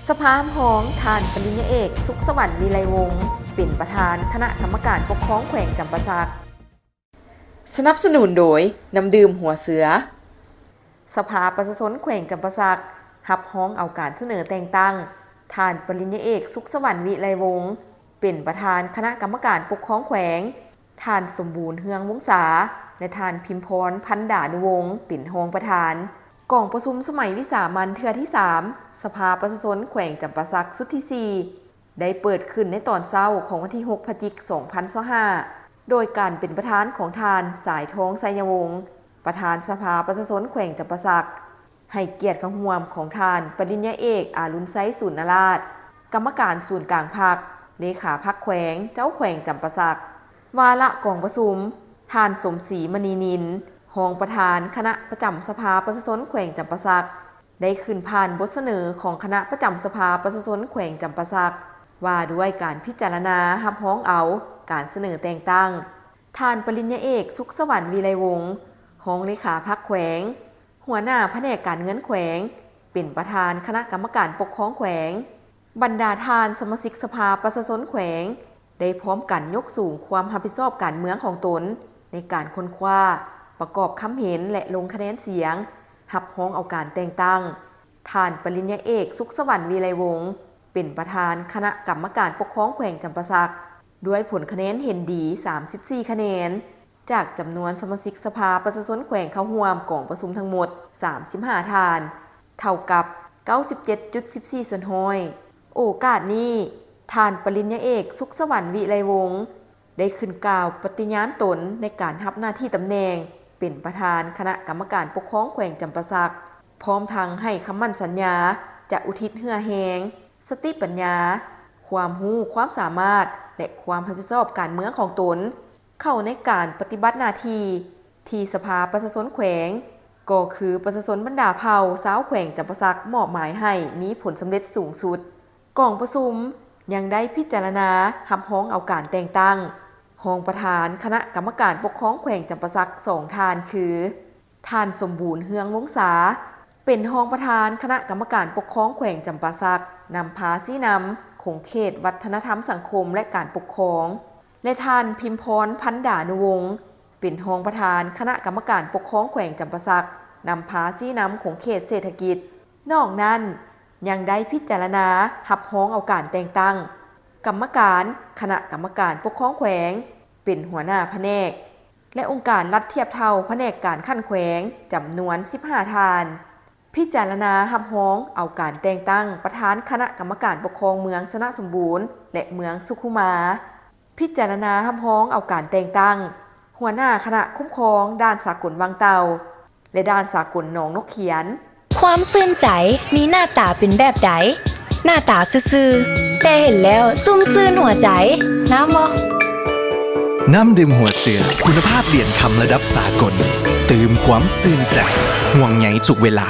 สภาหองท่านปริญญาเอกสุขสวรรค์วิไลวงศ์เป็นประธานคณะกรรมการปกครองแขวงจำปาสักสนับสนุนโดยน้ำดื่มหัวเสือสภาประชาชนแขวงจำปาสักหับห้องเอาการเสนอแต่งตั้งท่านปริญญาเอกสุขสวรรค์วิไลวงศ์เป็นประธานคณะกรรมการปกครองแขวงท่านสมบูรณ์เฮืองวงศาและท่านพิมพรพันดานุวงศ์เป็นรองประธานกองประชุมสมัยวิสามัญเทื่อที่3สภาประชาชนแขวงจำปาสักสุดที่4ได้เปิดขึ้นในตอนเช้าของวันที่6 พฤศจิกายน 2025โดยการเป็นประธานของท่านสายทองไสยวงศ์ประธานสภาประชาชนแขวงจำปาสักให้เกียรติคำห่วมของท่านปริญญาเอกอารุณไซสุนราชกรรมการศูนย์กลางพรรคเลขาพรรคแขวงเจ้าแขวงจำปาสักวาระกองประชุมท่านสมศรีมณีนินรองประธานคณะประจำสภาประชาชนแขวงจำปาสักได้ขึ้นผ่านบทเสนอของคณะประจำสภาประชาชนแขวงจำปาสักว่าด้วยการพิจารณารับร้องเอาการเสนอแต่งตั้งท่านปริญญาเอกสุขสวรรค์วิไลวงศ์รองเลขาพรรคแขวงหัวหน้าแผนกการเงินแขวงเป็นประธานคณะกรรมการปกครองแขวงบรรดาทานสมาชิกสภาประชาชนแขวงได้พร้อมกันยกสูงความรับผิดชอบการเมืองของตนในการค้นคว้าประกอบคำเห็นและลงคะแนนเสียงรับร้องเอาการแต่งตั้งท่านปริญญาเอกสุขสวรรค์วิไลวงศ์เป็นประธานคณะกรรมการปกครองแขวงจำปาสักด้วยผลคะแนนเห็นดี34คะแนนจากจำนวนสมาชิกสภาประชาชนแขวงเข้าร่วมกองประชุมทั้งหมด35ท่านเท่ากับ 97.14 ส่วนห้อยโอกาสนี้ท่านปริญญาเอกสุขสวรรค์วิไลวงศ์ได้ขึ้นกล่าวปฏิญาณตนในการรับหน้าที่ตำแหน่งเป็นประธานคณะกรรมการปกครองแขวงจำปาสักพร้อมทั้งให้คำมั่นสัญญาจะอุทิศเหื่อแหงสติปัญญาความรู้ความสามารถและความรับผิดชอบการเมืองของตนเข้าในการปฏิบัติหน้าที่ที่สภาประชาชนแขวงก็คือประชาชนบรรดาเผ่าชาวแขวงจำปาสักมอบหมายให้มีผลสำเร็จสูงสุดกองประชุมยังได้พิจารณารับร้องเอาการแต่งตั้งรองประธานคณะกรรมการปกครองแขวงจำปาสัก2ท่านคือท่านสมบูรณ์เฮืองวงศาเป็นรองประธานคณะกรรมการปกครองแขวงจำปาสักนำพาชี้นำของเขตวัฒนธรรมสังคมและการปกครองและท่านพิมพรพันดานุวงศ์เป็นรองประธานคณะกรรมการปกครองแขวงจำปาสักนำพาชี้นำของเขตเศรษฐกิจนอกนั้นยังได้พิจารณารับร้องเอาการแต่งตั้งกรรมการคณะกรรมการปกครองแขวงเป็นหัวหน้าแผนกและองค์การรัฐเทียบเท่าแผนกการขั้นแขวงจำนวน15ท่านพิจารณารับร้องเอาการแต่งตั้งประธานคณะกรรมการปกครองเมืองสนะสมบูรณ์และเมืองสุขุมาพิจารณารับร้องเอาการแต่งตั้งหัวหน้าคณะคุ้มครองด้านสากลวังเตาและด้านสากลหนองนกเขียนความซื่นใจมีหน้าตาเป็นแบบใดหน้าตาซื่อๆแต่เห็นแล้วซุ่มซื่นหัวใจน้ำบ่น้ำดื่มหัวเสือคุณภาพเหรียญคำระดับสากลตื่มความซื่นใจห่วงใยทุกเวลา